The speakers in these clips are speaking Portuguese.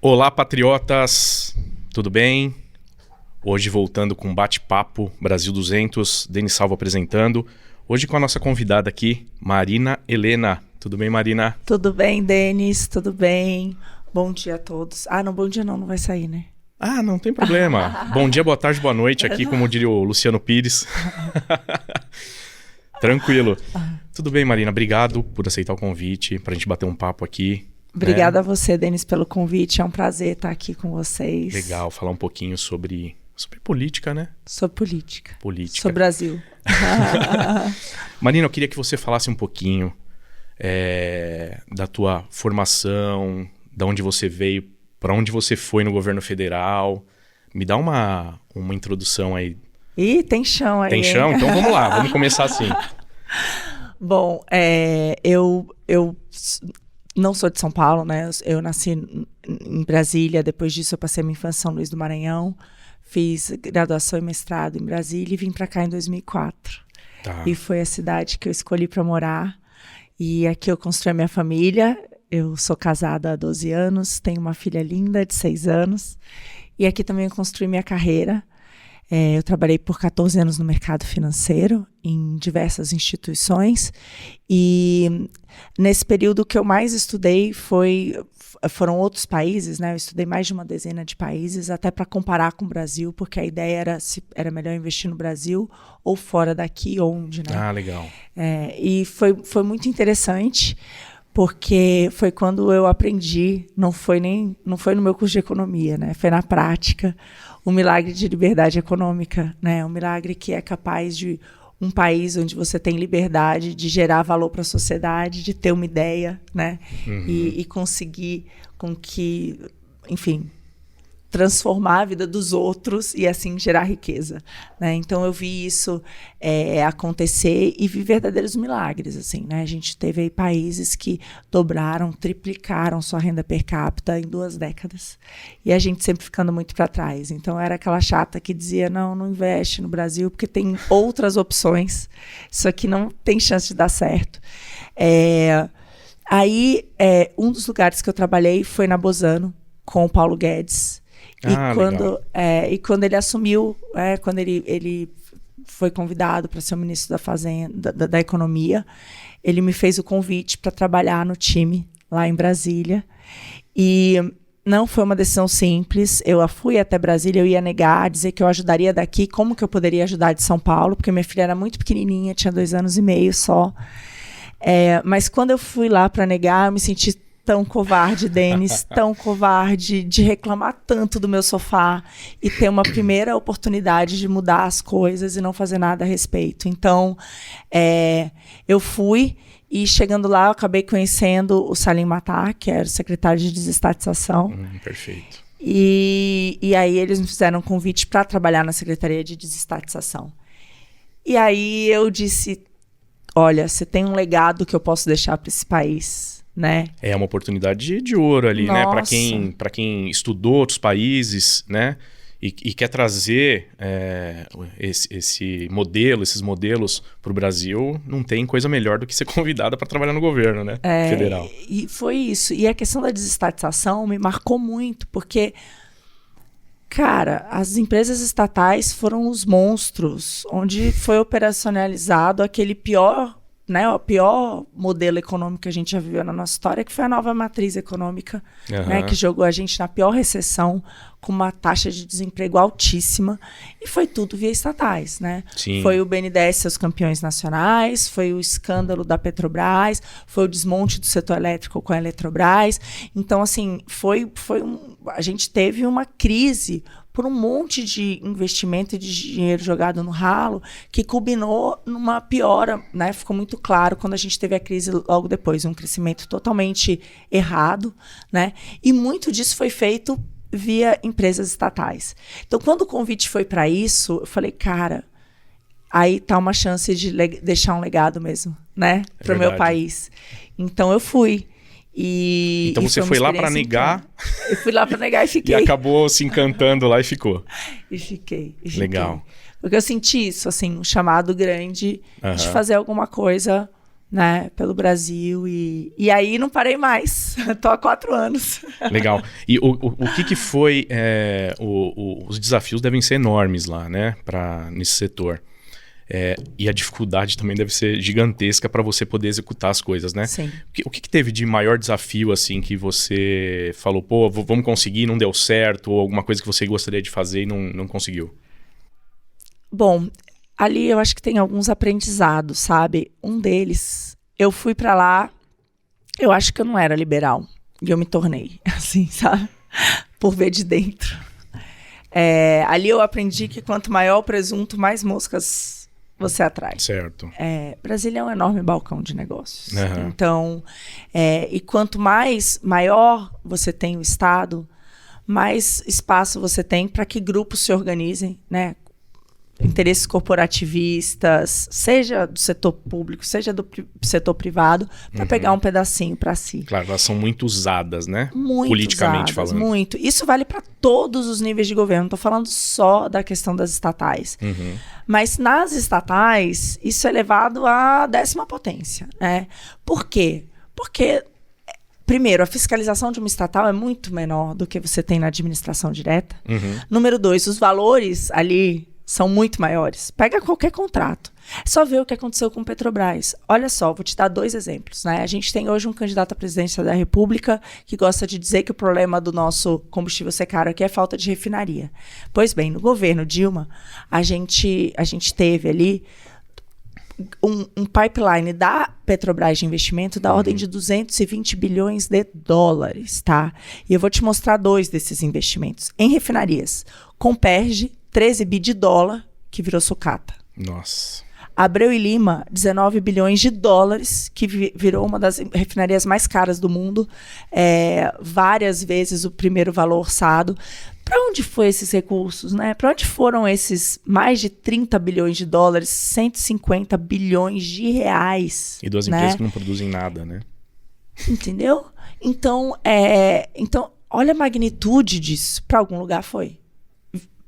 Olá, patriotas! Tudo bem? Hoje voltando com um bate-papo Brasil 200, Denis Salvo apresentando. Hoje com a nossa convidada aqui, Marina Helena. Tudo bem, Marina? Tudo bem, Denis? Tudo bem? Bom dia a todos. Não, bom dia não vai sair, né? Não tem problema. Bom dia, boa tarde, boa noite aqui, como diria o Luciano Pires. Tranquilo. Tudo bem, Marina? Obrigado por aceitar o convite, pra gente bater um papo aqui. Obrigada a você, Denis, pelo convite. É um prazer estar aqui com vocês. Legal, falar um pouquinho sobre política, né? Sobre política. Política. Sobre Brasil. Marina, eu queria que você falasse um pouquinho da tua formação, de onde você veio, para onde você foi no governo federal. Me dá uma introdução aí. Ih, tem chão aí. Tem chão? Então vamos lá, vamos começar assim. Bom, eu não sou de São Paulo, né? Eu nasci em Brasília, depois disso eu passei minha infância em São Luís do Maranhão, fiz graduação e mestrado em Brasília e vim para cá em 2004. Tá. E foi a cidade que eu escolhi para morar. E aqui eu construí a minha família. Eu sou casada há 12 anos, tenho uma filha linda de 6 anos. E aqui também eu construí minha carreira. Eu trabalhei por 14 anos no mercado financeiro, em diversas instituições. E nesse período o que eu mais estudei foram outros países, né? Eu estudei mais de uma dezena de países, até para comparar com o Brasil, porque a ideia era se era melhor investir no Brasil ou fora daqui, onde, né? Legal. E foi muito interessante, porque foi quando eu aprendi, não foi no meu curso de economia, né? Foi na prática, o milagre de liberdade econômica, né? Um milagre que é capaz de um país onde você tem liberdade de gerar valor para a sociedade, de ter uma ideia, né? Uhum. E conseguir com que, enfim, transformar a vida dos outros e assim gerar riqueza, né? Então eu vi isso acontecer e vi verdadeiros milagres, assim, né? A gente teve aí países que dobraram, triplicaram sua renda per capita em 2 décadas e a gente sempre ficando muito para trás. Então era aquela chata que dizia não investe no Brasil porque tem outras opções, isso aqui não tem chance de dar certo. Aí um dos lugares que eu trabalhei foi na Bozano com o Paulo Guedes. E quando ele assumiu, quando ele foi convidado para ser o ministro da Fazenda, da Economia, ele me fez o convite para trabalhar no time lá em Brasília. E não foi uma decisão simples. Eu fui até Brasília, eu ia negar, dizer que eu ajudaria daqui, como que eu poderia ajudar de São Paulo, porque minha filha era muito pequenininha, tinha 2 anos e meio só. Mas quando eu fui lá para negar, eu me senti tão covarde, Denis, tão covarde de reclamar tanto do meu sofá e ter uma primeira oportunidade de mudar as coisas e não fazer nada a respeito. Então, eu fui e chegando lá eu acabei conhecendo o Salim Matar, que era o secretário de desestatização. Perfeito. E aí eles me fizeram um convite para trabalhar na Secretaria de Desestatização. E aí eu disse, olha, você tem um legado que eu posso deixar para esse país, né? É uma oportunidade de ouro ali, Nossa. né? Para quem estudou outros países, né? E quer trazer esses modelos para o Brasil, não tem coisa melhor do que ser convidada para trabalhar no governo, né? Federal. E foi isso. E a questão da desestatização me marcou muito, porque, cara, as empresas estatais foram os monstros, onde foi operacionalizado aquele pior, né, o pior modelo econômico que a gente já viveu na nossa história, que foi a nova matriz econômica, né, que jogou a gente na pior recessão, com uma taxa de desemprego altíssima, e foi tudo via estatais, né? Sim. Foi o BNDES seus campeões nacionais, foi o escândalo da Petrobras, foi o desmonte do setor elétrico com a Eletrobras. Então, assim, a gente teve uma crise por um monte de investimento e de dinheiro jogado no ralo, que culminou numa piora, né? Ficou muito claro quando a gente teve a crise logo depois, um crescimento totalmente errado, né? E muito disso foi feito via empresas estatais. Então, quando o convite foi para isso, eu falei, cara, aí tá uma chance de deixar um legado mesmo, né? Para o meu país. Então, eu fui. Então você foi lá para negar? Eu fui lá para negar e fiquei. E acabou se encantando lá e ficou. E fiquei. Legal. Porque eu senti isso, assim, um chamado grande de fazer alguma coisa né, pelo Brasil. E aí não parei mais. Tô há 4 anos. Legal. E o que foi... os desafios devem ser enormes lá, né? Nesse setor. E a dificuldade também deve ser gigantesca para você poder executar as coisas, né? Sim. O que teve de maior desafio, assim, que você falou, pô, vamos conseguir, não deu certo, ou alguma coisa que você gostaria de fazer e não conseguiu? Bom, ali eu acho que tem alguns aprendizados, sabe? Um deles, eu fui para lá, eu acho que eu não era liberal, e eu me tornei, assim, sabe? Por ver de dentro. Ali eu aprendi que quanto maior o presunto, mais moscas você atrai. Certo. Brasília é um enorme balcão de negócios. Uhum. Então, e quanto maior você tem o Estado, mais espaço você tem para que grupos se organizem, né? Interesses corporativistas, seja do setor público, seja do setor privado, para pegar um pedacinho para si. Claro, elas são muito usadas, né? Muito politicamente usadas, falando. Muito. Isso vale para todos os níveis de governo. Não estou falando só da questão das estatais. Uhum. Mas nas estatais, isso é levado à 10ª potência. Né? Por quê? Porque, primeiro, a fiscalização de uma estatal é muito menor do que você tem na administração direta. Uhum. Número 2, os valores ali são muito maiores. Pega qualquer contrato. É só ver o que aconteceu com o Petrobras. Olha só, vou te dar 2 exemplos. Né? A gente tem hoje um candidato à presidência da República que gosta de dizer que o problema do nosso combustível ser caro aqui é falta de refinaria. Pois bem, no governo Dilma, a gente teve ali um pipeline da Petrobras de investimento da ordem de 220 bilhões de dólares, tá? E eu vou te mostrar 2 desses investimentos. Em refinarias, Comperj, 13 bi de dólar, que virou sucata. Nossa. Abreu e Lima, 19 bilhões de dólares, que virou uma das refinarias mais caras do mundo, várias vezes o primeiro valor orçado. Para onde foram esses recursos, né? Para onde foram esses mais de 30 bilhões de dólares, 150 bilhões de reais? E 2 empresas que não produzem nada, né? Entendeu? Então, olha a magnitude disso. Para algum lugar foi.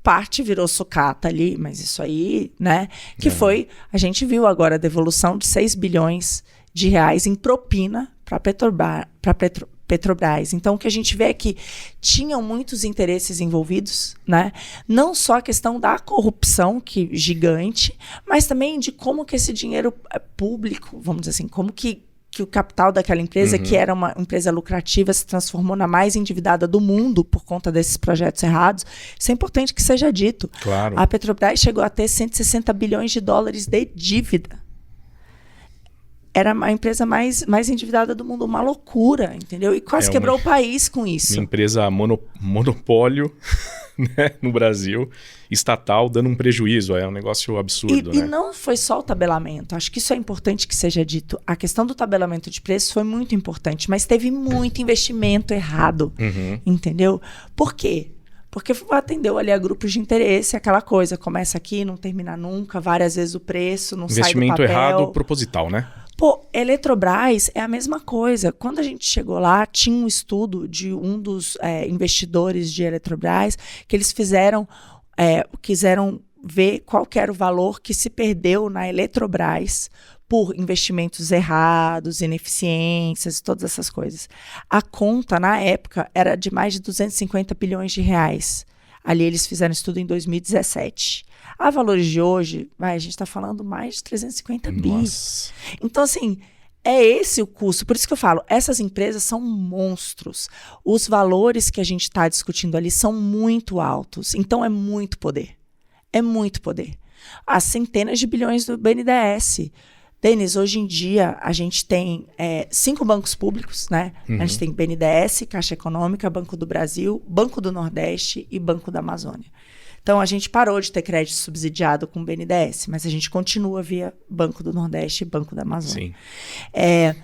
Parte virou sucata ali, mas isso aí, né? Que foi, a gente viu agora a devolução de 6 bilhões de reais em propina para Petrobras. Então, o que a gente vê é que tinham muitos interesses envolvidos, né? Não só a questão da corrupção, que gigante, mas também de como que esse dinheiro público, vamos dizer assim, como que o capital daquela empresa, que era uma empresa lucrativa, se transformou na mais endividada do mundo por conta desses projetos errados. Isso é importante que seja dito. Claro. A Petrobras chegou a ter 160 bilhões de dólares de dívida. Era a empresa mais endividada do mundo, uma loucura, entendeu? E quase quebrou o país com isso. Uma empresa monopólio, né, no Brasil, estatal, dando um prejuízo. É um negócio absurdo, né? E não foi só o tabelamento. Acho que isso é importante que seja dito. A questão do tabelamento de preços foi muito importante, mas teve muito investimento errado, entendeu? Por quê? Porque atendeu ali a grupos de interesse, aquela coisa, começa aqui, não termina nunca, várias vezes o preço, não sai do papel. Investimento errado proposital, né? Pô, Eletrobras é a mesma coisa. Quando a gente chegou lá, tinha um estudo de um dos investidores de Eletrobras que eles quiseram ver qual que era o valor que se perdeu na Eletrobras por investimentos errados, ineficiências, todas essas coisas. A conta, na época, era de mais de 250 bilhões de reais. Ali eles fizeram estudo em 2017. A valores de hoje, a gente está falando mais de 350 bi. Nossa. Então, assim, é esse o custo. Por isso que eu falo, essas empresas são monstros. Os valores que a gente está discutindo ali são muito altos. Então, é muito poder. É muito poder. Há centenas de bilhões do BNDES. Denis, hoje em dia, a gente tem 5 bancos públicos, né? A gente tem BNDES, Caixa Econômica, Banco do Brasil, Banco do Nordeste e Banco da Amazônia. Então, a gente parou de ter crédito subsidiado com o BNDES, mas a gente continua via Banco do Nordeste e Banco da Amazônia. Sim.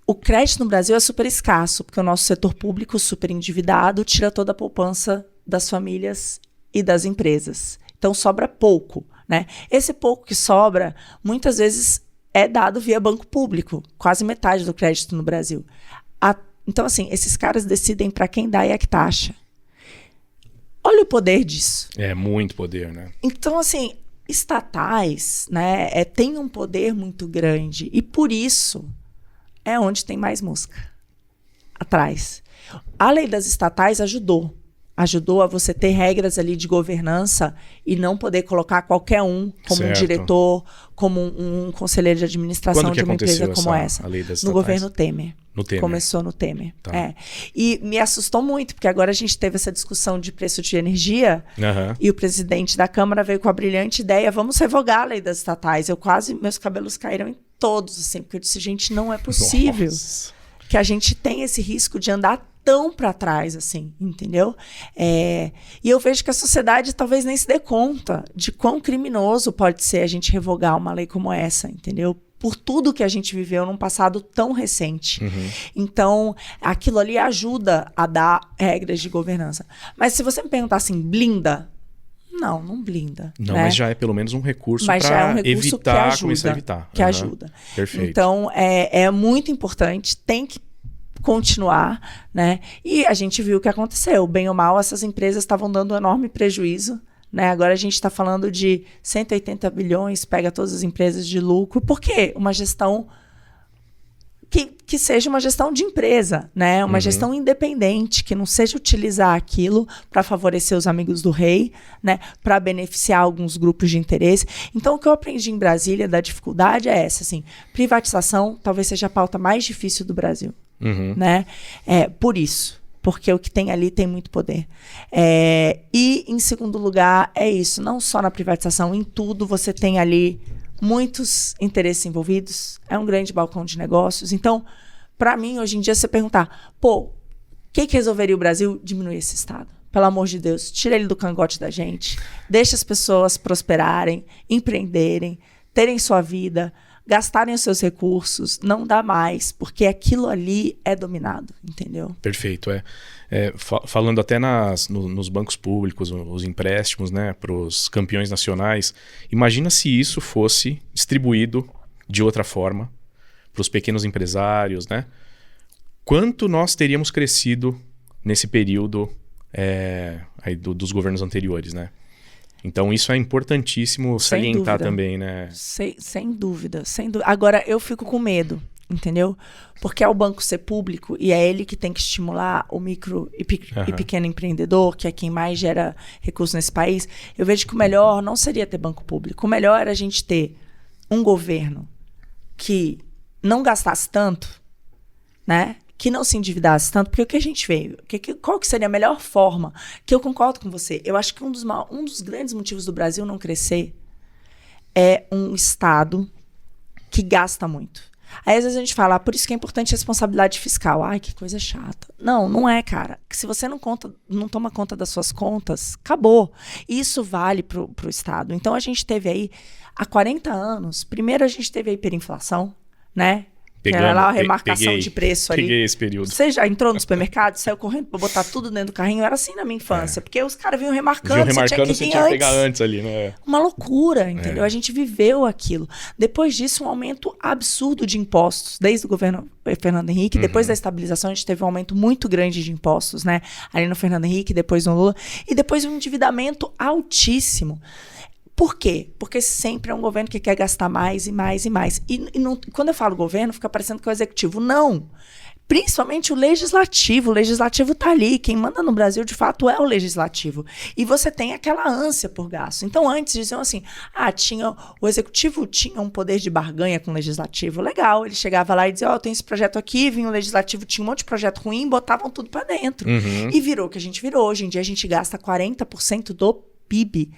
O crédito no Brasil é super escasso, porque o nosso setor público, super endividado, tira toda a poupança das famílias e das empresas. Então, sobra pouco, né? Esse pouco que sobra, muitas vezes, é dado via banco público, quase metade do crédito no Brasil. Então, assim, esses caras decidem para quem dá e a que taxa. Olha o poder disso. É muito poder, né? Então, assim, estatais, né, têm um poder muito grande e por isso é onde tem mais mosca atrás. A lei das estatais ajudou a você ter regras ali de governança e não poder colocar qualquer um como um diretor, como um conselheiro de administração de uma empresa como essa. A lei das no governo Temer. No Temer. Começou no Temer. Tá. E me assustou muito, porque agora a gente teve essa discussão de preço de energia e o presidente da Câmara veio com a brilhante ideia, vamos revogar a lei das estatais. Meus cabelos caíram em todos, assim, porque eu disse, gente, não é possível que a gente tenha esse risco de andar tão para trás, assim, entendeu? E eu vejo que a sociedade talvez nem se dê conta de quão criminoso pode ser a gente revogar uma lei como essa, entendeu? Por tudo que a gente viveu num passado tão recente. Então, aquilo ali ajuda a dar regras de governança. Mas se você me perguntar assim, blinda? Não blinda. Não, né? mas já é pelo menos um recurso para evitar, começar a evitar. Que ajuda. Perfeito. Então, é muito importante, tem que continuar, né? E a gente viu o que aconteceu. Bem ou mal, essas empresas estavam dando um enorme prejuízo, né? Agora a gente está falando de 180 bilhões, pega todas as empresas de lucro. Por quê? Uma gestão que seja uma gestão de empresa, né? Uma gestão independente, que não seja utilizar aquilo para favorecer os amigos do rei, né? Para beneficiar alguns grupos de interesse. Então, o que eu aprendi em Brasília da dificuldade é essa, assim, privatização talvez seja a pauta mais difícil do Brasil, né? Por isso. Porque o que tem ali tem muito poder. E, em segundo lugar, é isso. Não só na privatização, em tudo você tem ali muitos interesses envolvidos. É um grande balcão de negócios. Então, para mim, hoje em dia, você perguntar, o que resolveria o Brasil? Diminuir esse Estado. Pelo amor de Deus, tira ele do cangote da gente. Deixa as pessoas prosperarem, empreenderem, terem sua vida, gastarem os seus recursos, não dá mais, porque aquilo ali é dominado, entendeu? Perfeito, falando até nos bancos públicos, os empréstimos, né, para os campeões nacionais, imagina se isso fosse distribuído de outra forma para os pequenos empresários, né? Quanto nós teríamos crescido nesse período aí dos governos anteriores, né? Então, isso é importantíssimo salientar também, né? Sem dúvida. Agora, eu fico com medo, entendeu? Porque é o banco ser público e é ele que tem que estimular o micro e pequeno empreendedor, que é quem mais gera recursos nesse país. Eu vejo que o melhor não seria ter banco público. O melhor era a gente ter um governo que não gastasse tanto, né? Que não se endividasse tanto, porque o que a gente veio, qual que seria a melhor forma, que eu concordo com você, eu acho que um dos grandes motivos do Brasil não crescer é um Estado que gasta muito. Aí às vezes a gente fala, por isso que é importante a responsabilidade fiscal. Ai, que coisa chata. Não é, cara. Que se você não toma conta das suas contas, acabou. E isso vale pro Estado. Então a gente teve aí, há 40 anos, primeiro a gente teve a hiperinflação, né? Era lá a remarcação de preço ali. Peguei esse período. Você já entrou no supermercado, saiu correndo pra botar tudo dentro do carrinho? Era assim na minha infância. Porque os caras vinham remarcando, você tinha que pegar antes ali, né? Uma loucura, entendeu? A gente viveu aquilo. Depois disso, um aumento absurdo de impostos. Desde o governo Fernando Henrique. Depois da estabilização, a gente teve um aumento muito grande de impostos, né? Ali no Fernando Henrique, depois no Lula. E depois um endividamento altíssimo. Por quê? Porque sempre é um governo que quer gastar mais e mais e mais. E quando eu falo governo, fica parecendo que é o executivo. Não. Principalmente o legislativo. O legislativo está ali. Quem manda no Brasil, de fato, é o legislativo. E você tem aquela ânsia por gasto. Então, antes diziam assim, o executivo tinha um poder de barganha com o legislativo. Legal. Ele chegava lá e dizia, eu tenho esse projeto aqui, vinha o legislativo, tinha um monte de projeto ruim, botavam tudo para dentro. E virou o que a gente virou. Hoje em dia, a gente gasta 40% do PIB.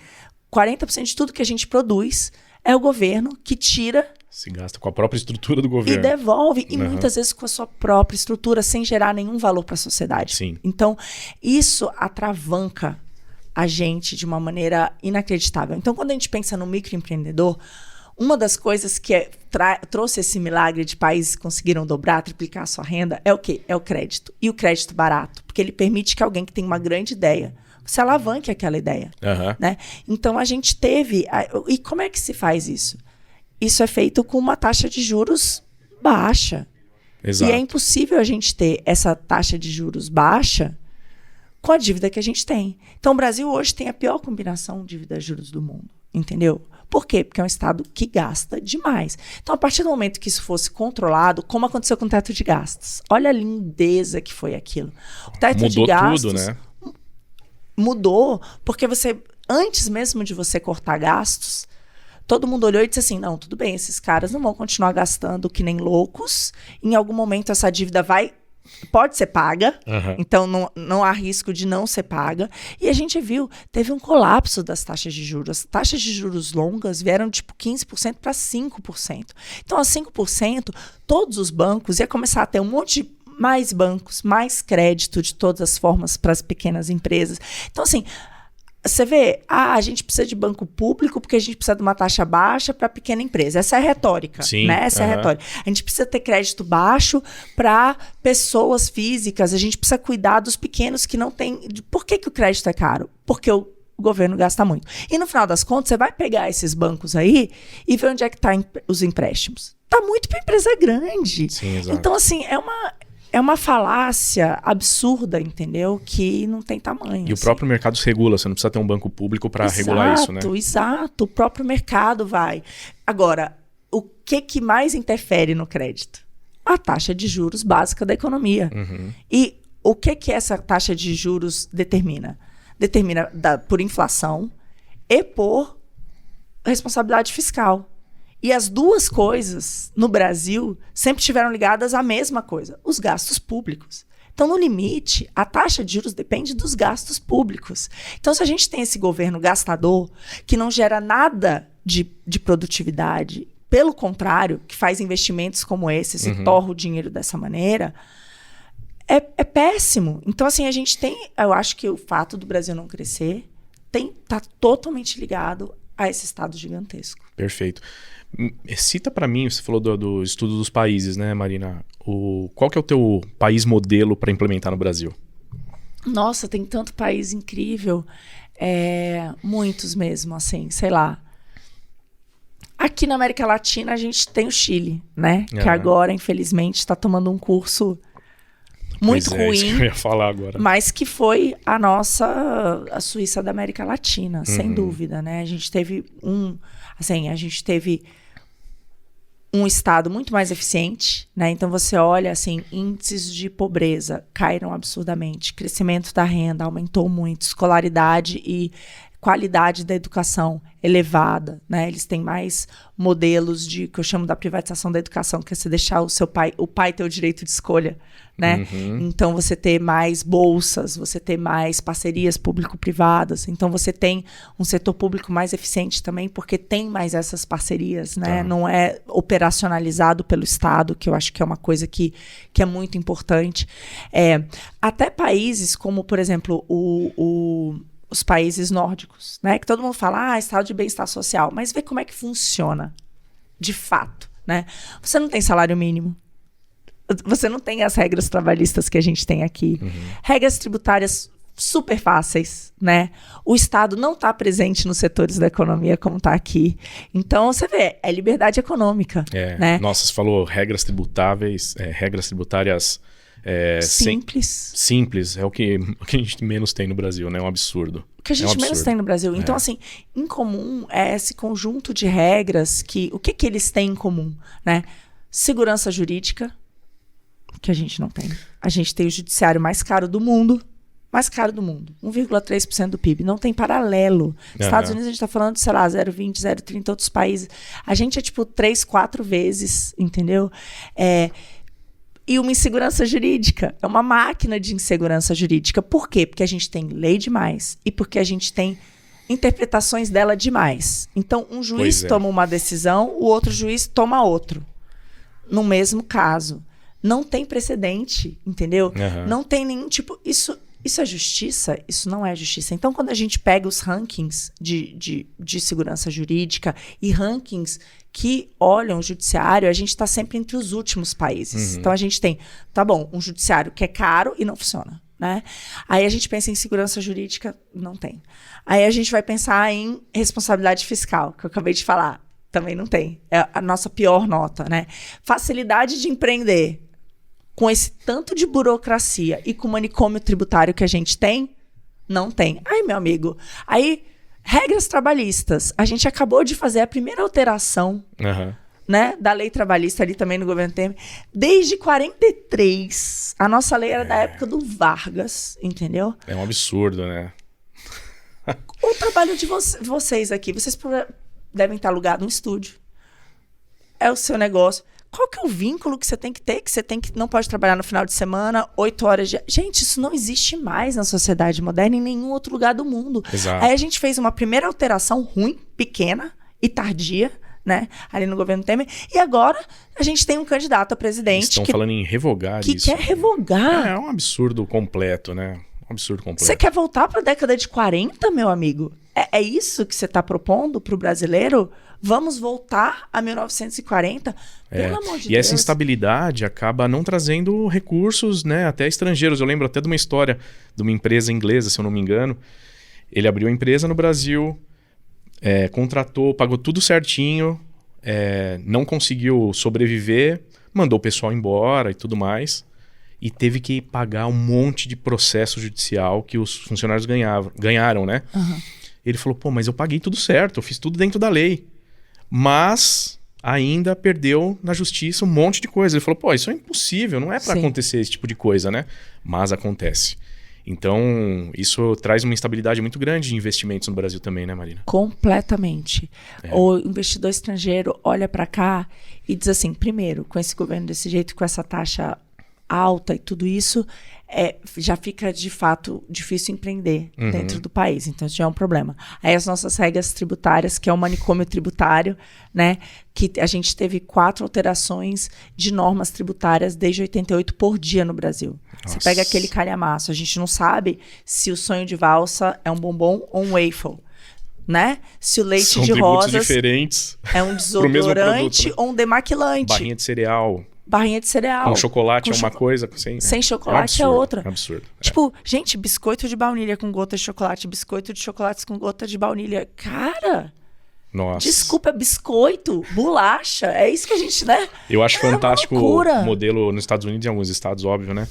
40% de tudo que a gente produz é o governo que tira... Se gasta com a própria estrutura do governo. E devolve, e muitas vezes com a sua própria estrutura, sem gerar nenhum valor para a sociedade. Sim. Então, isso atravanca a gente de uma maneira inacreditável. Então, quando a gente pensa no microempreendedor, uma das coisas que trouxe esse milagre de países que conseguiram dobrar, triplicar a sua renda, é o quê? É o crédito. E o crédito barato, porque ele permite que alguém que tem uma grande ideia se alavanque aquela ideia. Né? Então, a gente teve... E como é que se faz isso? Isso é feito com uma taxa de juros baixa. Exato. E é impossível a gente ter essa taxa de juros baixa com a dívida que a gente tem. Então, o Brasil hoje tem a pior combinação de dívida e juros do mundo. entendeu? Por quê? Porque é um Estado que gasta demais. Então, a partir do momento que isso fosse controlado, como aconteceu com o teto de gastos? Olha a lindeza que foi aquilo. O teto Mudou de gastos tudo, né? Mudou, porque antes mesmo de você cortar gastos, todo mundo olhou e disse assim, não, tudo bem, esses caras não vão continuar gastando que nem loucos, em algum momento essa dívida pode ser paga, então não há risco de não ser paga. E a gente viu, teve um colapso das taxas de juros. As taxas de juros longas vieram de 15% para 5%. Então, a 5%, todos os bancos iam começar a ter um monte de mais bancos, mais crédito de todas as formas para as pequenas empresas. Então, assim, você vê, a gente precisa de banco público porque a gente precisa de uma taxa baixa para pequena empresa. Essa é a retórica, né? Essa é a retórica. A gente precisa ter crédito baixo para pessoas físicas. A gente precisa cuidar dos pequenos que não têm... Por que o crédito é caro? Porque o governo gasta muito. E no final das contas, você vai pegar esses bancos aí e ver onde é que estão os empréstimos. Está muito para empresa grande. Sim, exato. Então, assim, é uma falácia absurda, entendeu? Que não tem tamanho. E o próprio mercado se regula, você não precisa ter um banco público para regular isso, né? Exato, o próprio mercado vai. Agora, o que mais interfere no crédito? A taxa de juros básica da economia. E o que essa taxa de juros determina? Determina por inflação e por responsabilidade fiscal. E as duas coisas, no Brasil, sempre estiveram ligadas à mesma coisa, os gastos públicos. Então, no limite, a taxa de juros depende dos gastos públicos. Então, se a gente tem esse governo gastador, que não gera nada de produtividade, pelo contrário, que faz investimentos como esses e torra o dinheiro dessa maneira, é péssimo. Então, assim, a gente tem... Eu acho que o fato do Brasil não crescer está totalmente ligado a esse Estado gigantesco. Perfeito. Cita para mim, você falou do estudo dos países, né, Marina? Qual que é o teu país modelo para implementar no Brasil? Nossa, tem tanto país incrível. Muitos mesmo, assim, sei lá. Aqui na América Latina a gente tem o Chile, né? Que agora, infelizmente, está tomando um curso muito ruim. Isso que eu ia falar agora. Mas que foi a Suíça da América Latina, sem dúvida, né? A gente teve um estado muito mais eficiente, né? Então você olha assim, índices de pobreza caíram absurdamente, crescimento da renda aumentou muito, escolaridade e qualidade da educação elevada, né? Eles têm mais modelos que eu chamo da privatização da educação, que é você deixar o pai ter o direito de escolha, né? Então você ter mais bolsas, você ter mais parcerias público-privadas, então você tem um setor público mais eficiente também, porque tem mais essas parcerias, né? Não é operacionalizado pelo Estado, que eu acho que é uma coisa que é muito importante. Até países como, por exemplo, os países nórdicos, né? Que todo mundo fala, estado de bem-estar social, mas vê como é que funciona de fato, né? Você não tem salário mínimo, você não tem as regras trabalhistas que a gente tem aqui, regras tributárias super fáceis, né? O Estado não está presente nos setores da economia como está aqui. Então, você vê, é liberdade econômica, né? Nossa, você falou regras tributárias simples, é o que a gente menos tem no Brasil, né? É um absurdo. O que a gente menos tem no Brasil. Então, assim, em comum é esse conjunto de regras o que eles têm em comum, né? Segurança jurídica, que a gente não tem. A gente tem o judiciário mais caro do mundo, 1,3% do PIB, não tem paralelo. Estados Unidos a gente está falando de, sei lá, 0,20, 0,30, outros países. A gente é tipo 3, 4 vezes, entendeu? E uma insegurança jurídica. É uma máquina de insegurança jurídica. Por quê? Porque a gente tem lei demais e porque a gente tem interpretações dela demais. Então, um juiz toma uma decisão, o outro juiz toma outro. No mesmo caso. Não tem precedente, entendeu? Não tem nenhum tipo... Isso é justiça? Isso não é justiça. Então, quando a gente pega os rankings de segurança jurídica e rankings que olham o judiciário, a gente está sempre entre os últimos países. Então, a gente tem, um judiciário que é caro e não funciona, né? Aí a gente pensa em segurança jurídica, não tem. Aí a gente vai pensar em responsabilidade fiscal, que eu acabei de falar, também não tem. É a nossa pior nota, né? Facilidade de empreender. Com esse tanto de burocracia e com o manicômio tributário que a gente tem, não tem. Ai, meu amigo, aí Regras trabalhistas. A gente acabou de fazer a primeira alteração, né, da lei trabalhista ali também no governo Temer. Desde 43, a nossa lei era da época do Vargas, entendeu? É um absurdo, né? O trabalho de vocês aqui, vocês devem estar alugados um estúdio. É o seu negócio. Qual que é o vínculo que você tem que ter? Que você não pode trabalhar no final de semana, 8 horas de... Gente, isso não existe mais na sociedade moderna em nenhum outro lugar do mundo. Exato. Aí a gente fez uma primeira alteração ruim, pequena e tardia, né? Ali no governo Temer. E agora a gente tem um candidato a presidente... Estão falando em revogar que isso. Que quer revogar. É um absurdo completo, né? Um absurdo completo. Você quer voltar para a década de 40, meu amigo? É isso que você está propondo para o brasileiro? Vamos voltar a 1940? Pelo amor de Deus. E essa instabilidade acaba não trazendo recursos, né, até estrangeiros. Eu lembro até de uma história de uma empresa inglesa, se eu não me engano. Ele abriu a empresa no Brasil, contratou, pagou tudo certinho, não conseguiu sobreviver, mandou o pessoal embora e tudo mais. E teve que pagar um monte de processo judicial que os funcionários ganharam, né? Ele falou, pô, mas eu paguei tudo certo, eu fiz tudo dentro da lei. Mas ainda perdeu na justiça um monte de coisa. Ele falou, pô, isso é impossível, não é para acontecer esse tipo de coisa, né? Mas acontece. Então, isso traz uma instabilidade muito grande de investimentos no Brasil também, né, Marina? Completamente. O investidor estrangeiro olha para cá e diz assim, primeiro, com esse governo desse jeito, com essa taxa alta e tudo isso, já fica de fato difícil empreender dentro do país. Então, isso já é um problema. Aí as nossas regras tributárias, que é o manicômio tributário, né? Que a gente teve 4 alterações de normas tributárias desde 88 por dia no Brasil. Nossa. Você pega aquele calhamaço, a gente não sabe se o sonho de valsa é um bombom ou um waffle. Né? Se o leite São de rosas diferentes é um desodorante produto, né? Ou um demaquilante. Barrinha de cereal. Barrinha de cereal. Com chocolate é uma coisa. Sem chocolate é outra. É um absurdo. Tipo, gente, biscoito de baunilha com gota de chocolate, biscoito de chocolate com gota de baunilha. Cara, nossa. Desculpa, biscoito, bolacha, é isso que a gente, né? Eu acho fantástico o modelo nos Estados Unidos, em alguns estados, óbvio, né?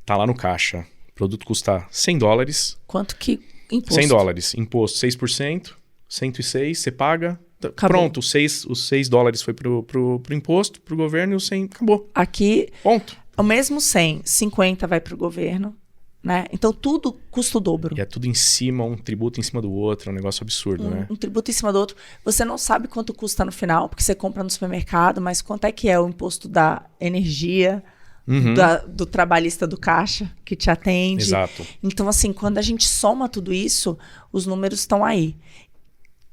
Tá lá no caixa. O produto custa $100. Quanto que imposto? $100. Imposto 6%, 106, você paga... Acabou. Pronto, os $6 foi pro imposto, pro governo, e o 100 acabou. Aqui, ponto. O mesmo 100, 50 vai pro governo, né? Então tudo custa o dobro. E é tudo em cima, um tributo em cima do outro, é um negócio absurdo, né? Um tributo em cima do outro. Você não sabe quanto custa no final, porque você compra no supermercado, mas quanto é que é o imposto da energia, do trabalhista do caixa que te atende. Exato. Então, assim, quando a gente soma tudo isso, os números estão aí.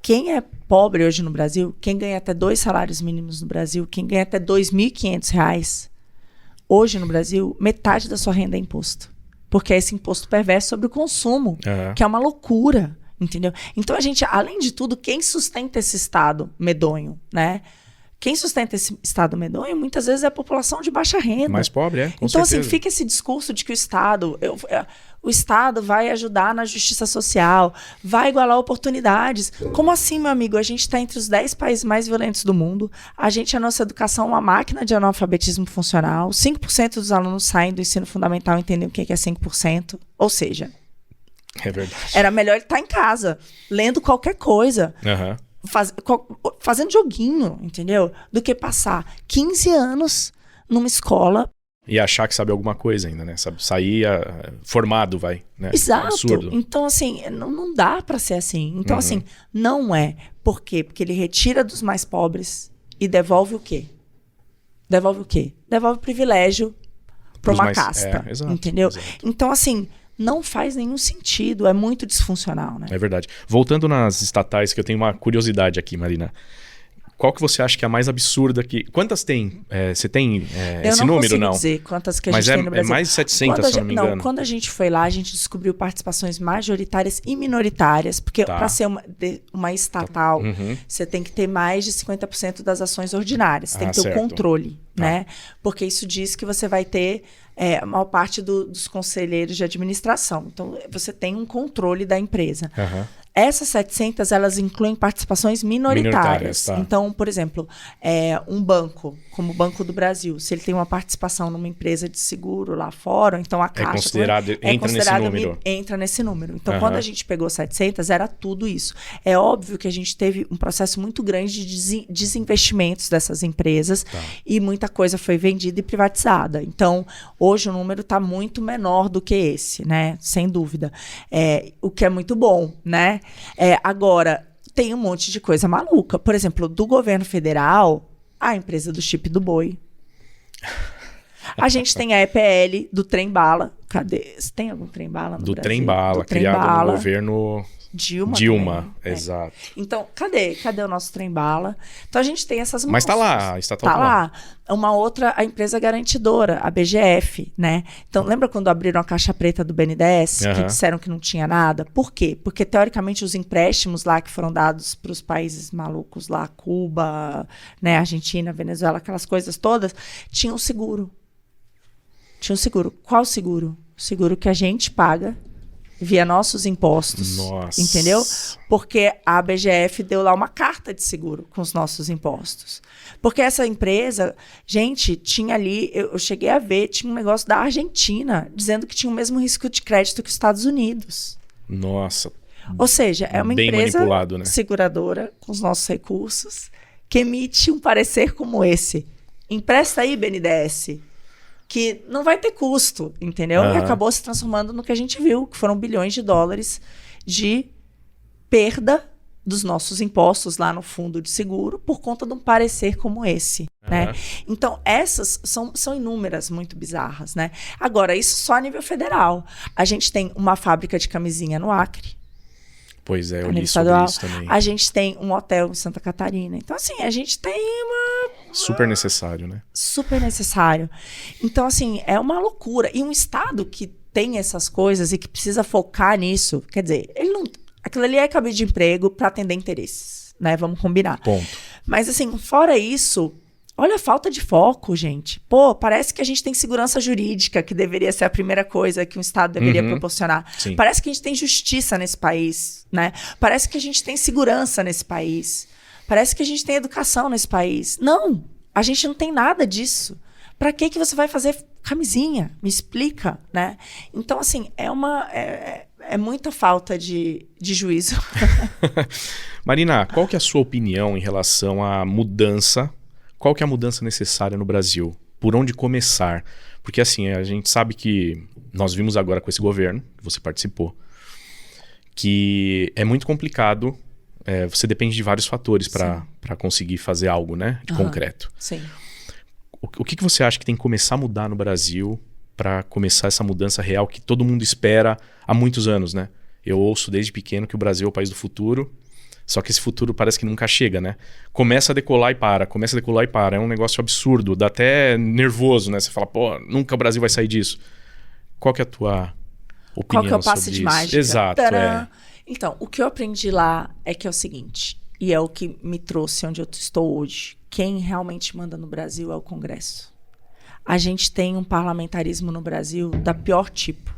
Quem é pobre hoje no Brasil, quem ganha até 2 salários mínimos no Brasil, quem ganha até R$2.500, hoje no Brasil, metade da sua renda é imposto. Porque é esse imposto perverso sobre o consumo, que é uma loucura, entendeu? Então, a gente, além de tudo, quem sustenta esse Estado medonho, né? Quem sustenta esse Estado medonho, muitas vezes, é a população de baixa renda. Mais pobre, com então, certeza. assim, fica esse discurso de que o Estado vai ajudar na justiça social, vai igualar oportunidades. Como assim, meu amigo? A gente está entre os 10 países mais violentos do mundo. A nossa educação é uma máquina de analfabetismo funcional. 5% dos alunos saem do ensino fundamental e entendem o que é 5%. Ou seja, é verdade. Era melhor ele estar em casa, lendo qualquer coisa. Fazendo joguinho, entendeu? Do que passar 15 anos numa escola. E achar que sabe alguma coisa ainda, né? Sair formado, vai. Né? Exato. Absurdo. Então, assim, não dá pra ser assim. Então, assim, não é. Por quê? Porque ele retira dos mais pobres e devolve o quê? Devolve o quê? Devolve o privilégio pra uma casta. Exato, entendeu? Exato. Então, assim... Não faz nenhum sentido, é muito disfuncional, né? É verdade. Voltando nas estatais, que eu tenho uma curiosidade aqui, Marina. Qual que você acha que é a mais absurda que... Quantas tem? Você tem esse número, não? Eu não consigo dizer quantas que a gente tem no Brasil. Mas é mais de 700, se eu não me engano. Não, quando a gente foi lá, a gente descobriu participações majoritárias e minoritárias, porque para ser uma estatal, você tem que ter mais de 50% das ações ordinárias. Tem que ter o controle, né? Porque isso diz que você vai ter a maior parte dos conselheiros de administração. Então, você tem um controle da empresa. Essas 700, elas incluem participações minoritárias. Tá. Então, por exemplo, um banco, como o Banco do Brasil, se ele tem uma participação numa empresa de seguro lá fora, então a Caixa... Entra nesse número. Então, quando a gente pegou 700, era tudo isso. É óbvio que a gente teve um processo muito grande de desinvestimentos dessas empresas e muita coisa foi vendida e privatizada. Então, hoje o número está muito menor do que esse, né? Sem dúvida. O que é muito bom, né? Agora, tem um monte de coisa maluca. Por exemplo, do governo federal, a empresa do chip do boi. A gente tem a EPL do trem-bala. Cadê? Tem algum trem-bala no Brasil? Do trem-bala, criado no governo... Dilma, exato. Então, cadê o nosso trem-bala? Então, a gente tem essas monstros. Mas tá lá, estatal tá lá. Uma outra, a empresa garantidora, a BGF, né? Então, lembra quando abriram a caixa preta do BNDES, que disseram que não tinha nada? Por quê? Porque, teoricamente, os empréstimos lá que foram dados para os países malucos lá, Cuba, né, Argentina, Venezuela, aquelas coisas todas, tinham seguro. Tinha um seguro. Qual seguro? O seguro que a gente paga via nossos impostos. Nossa. Entendeu? Porque a BGF deu lá uma carta de seguro com os nossos impostos. Porque essa empresa, gente, tinha ali, eu cheguei a ver, tinha um negócio da Argentina dizendo que tinha o mesmo risco de crédito que os Estados Unidos. Nossa. Ou seja, é uma empresa né? seguradora com os nossos recursos que emite um parecer como esse. Empresta aí, BNDES. Que não vai ter custo, entendeu? E acabou se transformando no que a gente viu, que foram bilhões de dólares de perda dos nossos impostos lá no fundo de seguro por conta de um parecer como esse, né? Então, essas são inúmeras, muito bizarras, né? Agora, isso só a nível federal. A gente tem uma fábrica de camisinha no Acre. Pois é, eu li sobre isso também. A gente tem um hotel em Santa Catarina. Então, assim, a gente tem super necessário, né? Super necessário. Então, assim, é uma loucura. E um estado que tem essas coisas e que precisa focar nisso, quer dizer, ele não... Aquilo ali é cabide de emprego para atender interesses, né? Vamos combinar. Ponto. Mas, assim, fora isso... Olha a falta de foco, gente. Pô, parece que a gente tem segurança jurídica, que deveria ser a primeira coisa que um Estado deveria proporcionar. Sim. Parece que a gente tem justiça nesse país, né? Parece que a gente tem segurança nesse país. Parece que a gente tem educação nesse país. Não, a gente não tem nada disso. Para que você vai fazer camisinha? Me explica, né? Então, assim, é muita falta de juízo. Marina, qual que é a sua opinião em relação à mudança? Qual que é a mudança necessária no Brasil? Por onde começar? Porque assim, a gente sabe que nós vimos agora com esse governo, que você participou, que é muito complicado, você depende de vários fatores para conseguir fazer algo, né, de concreto. Sim. O que você acha que tem que começar a mudar no Brasil para começar essa mudança real que todo mundo espera há muitos anos, né? Eu ouço desde pequeno que o Brasil é o país do futuro. Só que esse futuro parece que nunca chega, né? Começa a decolar e para, começa a decolar e para. É um negócio absurdo, dá até nervoso, né? Você fala, pô, nunca o Brasil vai sair disso. Qual que é a tua opinião sobre isso? Qual que é o passe de mágica? Exato, Então, o que eu aprendi lá é que é o seguinte, e é o que me trouxe onde eu estou hoje. Quem realmente manda no Brasil é o Congresso. A gente tem um parlamentarismo no Brasil da pior tipo,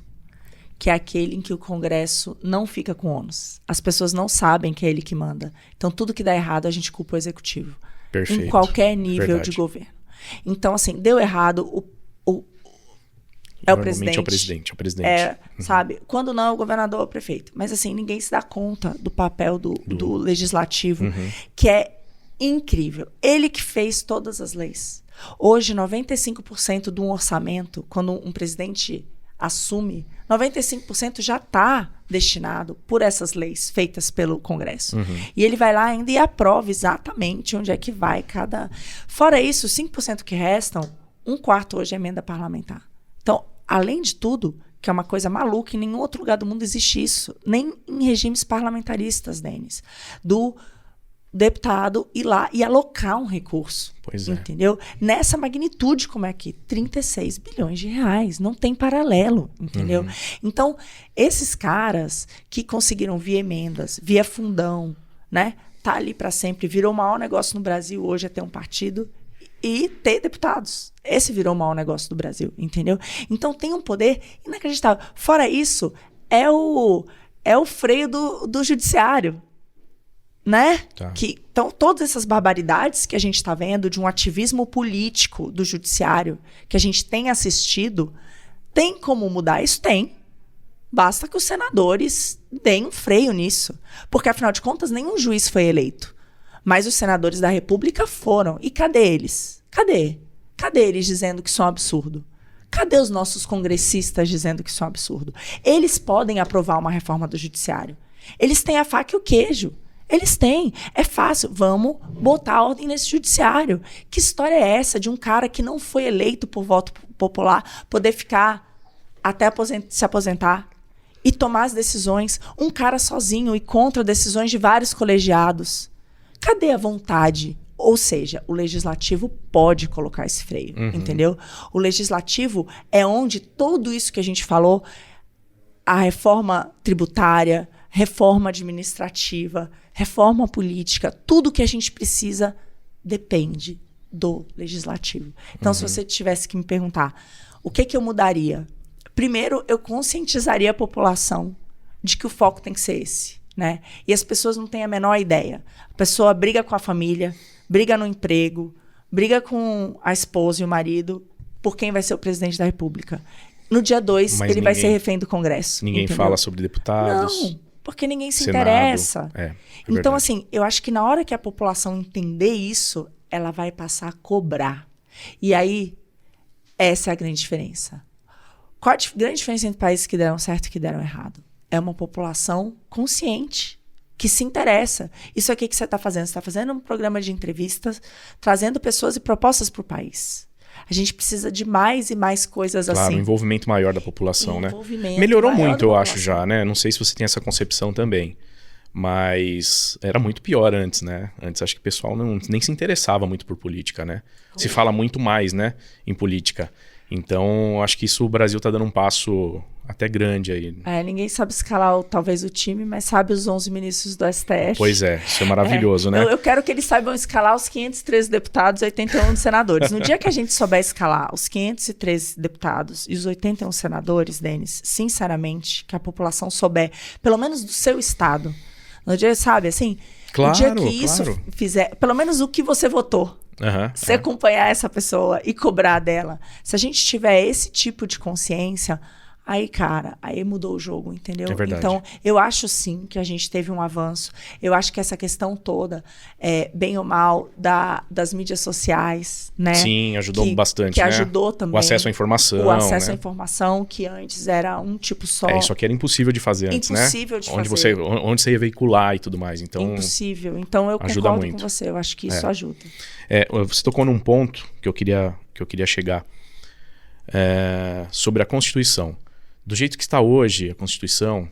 que é aquele em que o Congresso não fica com ônus. As pessoas não sabem que é ele que manda. Então, tudo que dá errado, a gente culpa o executivo. Perfeito. Em qualquer nível de governo. Então, assim, deu errado, é o presidente. É o presidente. Sabe? Quando não, é o governador ou o prefeito. Mas, assim, ninguém se dá conta do papel do legislativo, que é incrível. Ele que fez todas as leis. Hoje, 95% de um orçamento, quando um presidente assume, 95% já está destinado por essas leis feitas pelo Congresso. E ele vai lá ainda e aprova exatamente onde é que vai cada... Fora isso, 5% que restam, 1/4 hoje é emenda parlamentar. Então, além de tudo, que é uma coisa maluca, em nenhum outro lugar do mundo existe isso, nem em regimes parlamentaristas, Denis, do deputado ir lá e alocar um recurso. Pois é. Entendeu? Nessa magnitude como é aqui, 36 bilhões de reais, não tem paralelo, entendeu? Então, esses caras que conseguiram via emendas, via fundão, né? Tá ali para sempre, virou o maior negócio no Brasil hoje é ter um partido e ter deputados. Esse virou o maior negócio do Brasil, entendeu? Então tem um poder inacreditável. Fora isso, é o freio do judiciário, né? Tá. Então, todas essas barbaridades que a gente está vendo de um ativismo político do judiciário que a gente tem assistido, tem como mudar? Isso tem. Basta que os senadores deem um freio nisso. Porque, afinal de contas, nenhum juiz foi eleito. Mas os senadores da República foram. E cadê eles? Cadê? Cadê eles dizendo que isso é um absurdo? Cadê os nossos congressistas dizendo que isso é um absurdo? Eles podem aprovar uma reforma do judiciário. Eles têm a faca e o queijo. Eles têm. É fácil. Vamos botar ordem nesse judiciário. Que história é essa de um cara que não foi eleito por voto popular poder ficar até se aposentar e tomar as decisões? Um cara sozinho e contra decisões de vários colegiados. Cadê a vontade? Ou seja, o legislativo pode colocar esse freio, entendeu? O legislativo é onde tudo isso que a gente falou, a reforma tributária, reforma administrativa, reforma política, tudo que a gente precisa depende do legislativo. Então, se você tivesse que me perguntar o que eu mudaria, primeiro, eu conscientizaria a população de que o foco tem que ser esse, né? E as pessoas não têm a menor ideia. A pessoa briga com a família, briga no emprego, briga com a esposa e o marido por quem vai ser o presidente da República. No dia 2, ele vai ser refém do Congresso. Ninguém fala sobre deputados. Não, porque ninguém se Senado, interessa. É então, verdade. assim, eu acho que na hora que a população entender isso, ela vai passar a cobrar. E aí, essa é a grande diferença. Qual a grande diferença entre países que deram certo e que deram errado? É uma população consciente, que se interessa. Isso aqui que você está fazendo. Você está fazendo um programa de entrevistas, trazendo pessoas e propostas para o país. A gente precisa de mais e mais coisas assim. Claro, um envolvimento maior da população, né? Envolvimento Melhorou maior muito, da eu acho, população. já, né? Não sei se você tem essa concepção também. Mas era muito pior antes, né? Antes acho que o pessoal nem se interessava muito por política, né? Se fala muito mais, né? Em política. Então, acho que isso o Brasil está dando um passo até grande aí. Ninguém sabe escalar talvez o time, mas sabe os 11 ministros do STF. Pois é, isso é maravilhoso, né? Eu quero que eles saibam escalar os 513 deputados e 81 senadores. No dia que a gente souber escalar os 513 deputados e os 81 senadores, Denis, sinceramente, que a população souber, pelo menos do seu estado, no dia, sabe, assim, Claro, no dia que isso claro. fizer, pelo menos o que você votou, você acompanhar essa pessoa e cobrar dela. Se a gente tiver esse tipo de consciência, aí, cara, aí mudou o jogo, entendeu? É verdade. Então, eu acho sim que a gente teve um avanço. Eu acho que essa questão toda, bem ou mal, das mídias sociais, né? Sim, ajudou bastante, que né? ajudou também. O acesso à informação. O acesso né? à informação, que antes era um tipo só. Isso aqui era impossível de fazer antes, Impossível né? de onde fazer. Onde você ia veicular e tudo mais. Então, Impossível. Então, eu ajuda concordo muito. com você. Eu acho que isso ajuda. Você tocou num ponto que eu queria chegar. Sobre a Constituição. Do jeito que está hoje a Constituição,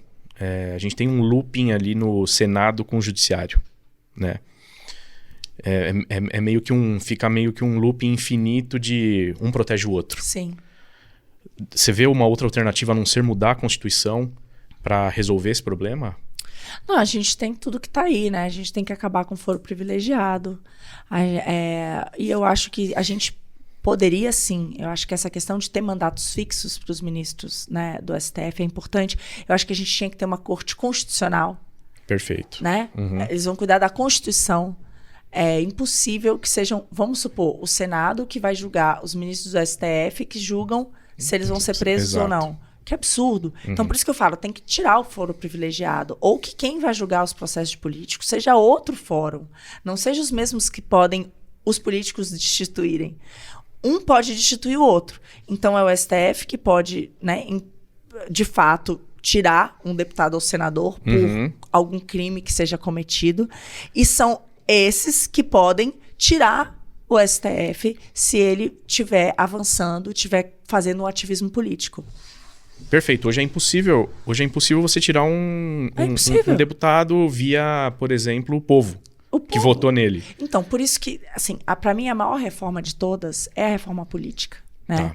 a gente tem um looping ali no Senado com o Judiciário, né? Meio que fica meio que um looping infinito de um protege o outro. Sim. Você vê uma outra alternativa a não ser mudar a Constituição para resolver esse problema? Não, a gente tem tudo que está aí, né? A gente tem que acabar com o foro privilegiado. E eu acho que a gente poderia sim. Eu acho que essa questão de ter mandatos fixos para os ministros, né, do STF é importante. Eu acho que a gente tinha que ter uma corte constitucional. Perfeito. Né? Eles vão cuidar da Constituição. É impossível que sejam, vamos supor, o Senado que vai julgar os ministros do STF que julgam se eles vão ser presos ou não. Que absurdo. Então, por isso que eu falo, tem que tirar o foro privilegiado. Ou que quem vai julgar os processos políticos seja outro fórum. Não seja os mesmos que podem os políticos destituírem. Um pode destituir o outro. Então, é o STF que pode, né, de fato, tirar um deputado ou senador por algum crime que seja cometido. E são esses que podem tirar o STF se ele estiver avançando, estiver fazendo um ativismo político. Perfeito. Hoje é impossível você tirar um deputado via, por exemplo, o povo. Que votou nele. Então, por isso que, assim, para mim, a maior reforma de todas é a reforma política. Né? Tá.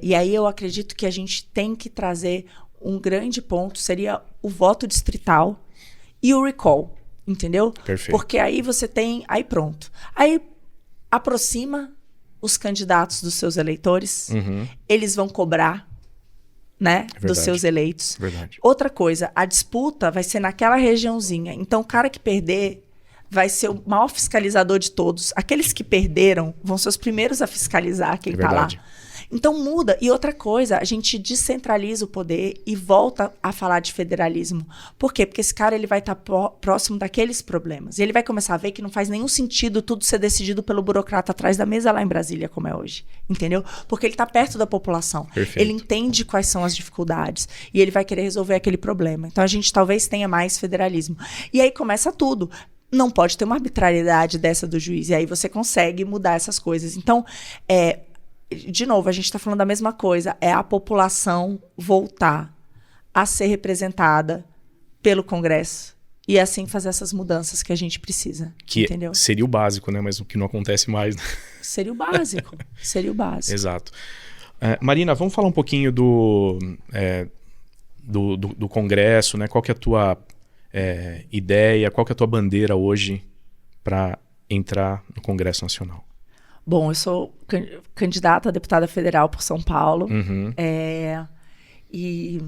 E aí eu acredito que a gente tem que trazer um grande ponto, seria o voto distrital e o recall, entendeu? Perfeito. Porque aí você tem, aí pronto. Aí aproxima os candidatos dos seus eleitores, eles vão cobrar né, É dos seus eleitos. Verdade. Outra coisa, a disputa vai ser naquela regiãozinha. Então, o cara que perder vai ser o maior fiscalizador de todos. Aqueles que perderam vão ser os primeiros a fiscalizar quem está lá. Então muda. E outra coisa, a gente descentraliza o poder e volta a falar de federalismo. Por quê? Porque esse cara ele vai estar próximo daqueles problemas. E ele vai começar a ver que não faz nenhum sentido tudo ser decidido pelo burocrata atrás da mesa lá em Brasília, como é hoje. Entendeu? Porque ele está perto da população. Perfeito. Ele entende quais são as dificuldades. E ele vai querer resolver aquele problema. Então a gente talvez tenha mais federalismo. E aí começa tudo. Não pode ter uma arbitrariedade dessa do juiz. E aí você consegue mudar essas coisas. Então, de novo, a gente está falando da mesma coisa. É a população voltar a ser representada pelo Congresso e assim fazer essas mudanças que a gente precisa. Que entendeu? Seria o básico, né? Mas o que não acontece mais. Né? Seria o básico. Seria o básico. Exato. Marina, vamos falar um pouquinho do Congresso, né? Qual que é a tua ideia, qual que é a tua bandeira hoje para entrar no Congresso Nacional? Bom, eu sou candidata a deputada federal por São Paulo. Uhum. E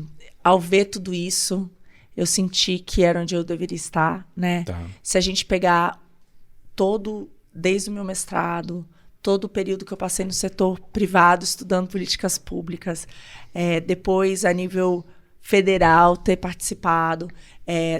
ao ver tudo isso, eu senti que era onde eu deveria estar, né? Tá. Se a gente pegar desde o meu mestrado, todo o período que eu passei no setor privado, estudando políticas públicas, depois a nível federal, ter participado.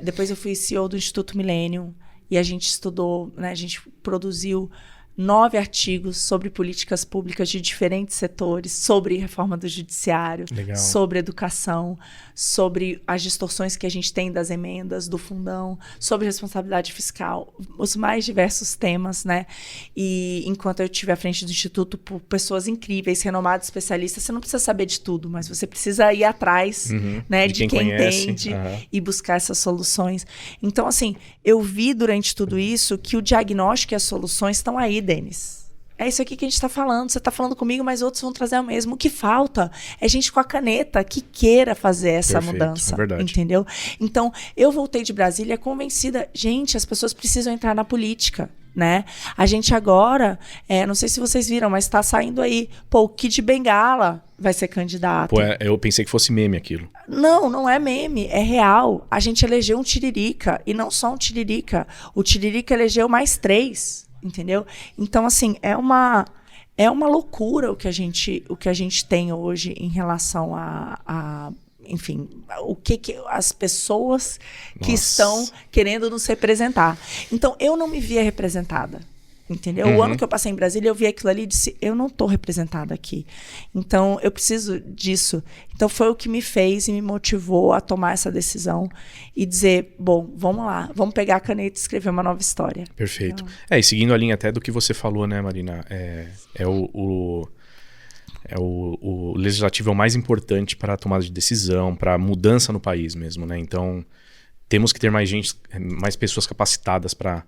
Depois eu fui CEO do Instituto Millennium e a gente estudou, né, a gente produziu 9 artigos sobre políticas públicas de diferentes setores, sobre reforma do judiciário, Legal. sobre educação, sobre as distorções que a gente tem das emendas, do fundão, sobre responsabilidade fiscal, os mais diversos temas, né? E enquanto eu estive à frente do Instituto por pessoas incríveis, renomadas especialistas, você não precisa saber de tudo, mas você precisa ir atrás, né, de quem entende e buscar essas soluções. Então, assim, eu vi durante tudo isso que o diagnóstico e as soluções estão aí, Denis. É isso aqui que a gente está falando. Você está falando comigo, mas outros vão trazer o mesmo. O que falta é gente com a caneta que queira fazer essa mudança. É verdade. Entendeu? Então, eu voltei de Brasília convencida. Gente, as pessoas precisam entrar na política, né? A gente agora, não sei se vocês viram, mas está saindo aí. Pô, o Kid Bengala vai ser candidato. Pô, eu pensei que fosse meme aquilo. Não, não é meme, é real. A gente elegeu um Tiririca, e não só um Tiririca. O Tiririca elegeu mais 3. Entendeu? Então, assim, é uma loucura o que a gente tem hoje em relação enfim, o que as pessoas que estão querendo nos representar. Então, eu não me via representada. Entendeu? O ano que eu passei em Brasília, eu vi aquilo ali e disse, eu não estou representada aqui. Então, eu preciso disso. Então, foi o que me fez e me motivou a tomar essa decisão e dizer, bom, vamos lá, vamos pegar a caneta e escrever uma nova história. Perfeito. E seguindo a linha até do que você falou, né, Marina? O legislativo é o mais importante para a tomada de decisão, para a mudança no país mesmo, né? Então, temos que ter mais pessoas capacitadas para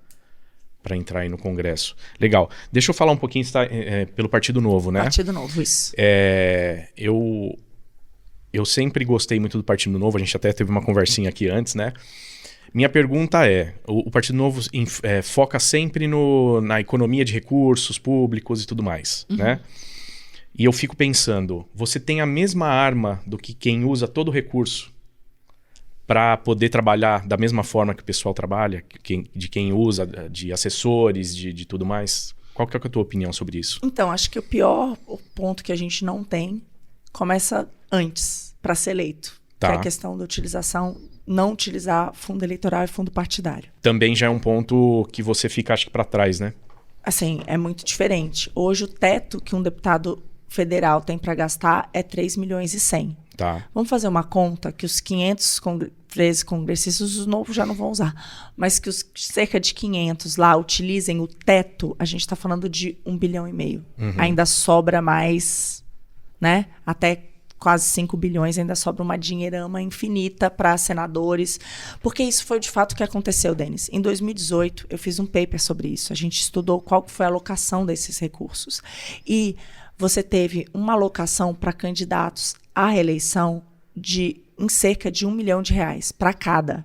entrar aí no Congresso. Legal. Deixa eu falar um pouquinho, está pelo Partido Novo, né? Partido Novo, isso. Eu sempre gostei muito do Partido Novo, a gente até teve uma conversinha aqui antes, né? Minha pergunta o Partido Novo foca sempre na economia de recursos públicos e tudo mais, né? E eu fico pensando, você tem a mesma arma do que quem usa todo o recurso para poder trabalhar da mesma forma que o pessoal trabalha, de quem usa, de assessores, de tudo mais? Qual que é a tua opinião sobre isso? Então, acho que o pior ponto que a gente não tem começa antes, para ser eleito. Tá. Que é a questão da não utilizar fundo eleitoral e fundo partidário. Também já é um ponto que você fica, acho que, para trás, né? Assim, é muito diferente. Hoje, o teto que um deputado federal tem para gastar é 3 milhões e 100. Tá. Vamos fazer uma conta que os 513 congressistas, os novos já não vão usar, mas que os cerca de 500 lá utilizem o teto, a gente está falando de 1,5 bilhão. Ainda sobra mais, né? Até quase 5 bilhões, ainda sobra uma dinheirama infinita para senadores, porque isso foi de fato o que aconteceu, Denis. Em 2018, eu fiz um paper sobre isso. A gente estudou qual foi a alocação desses recursos. E você teve uma alocação para candidatos à reeleição em cerca de R$1 milhão para cada.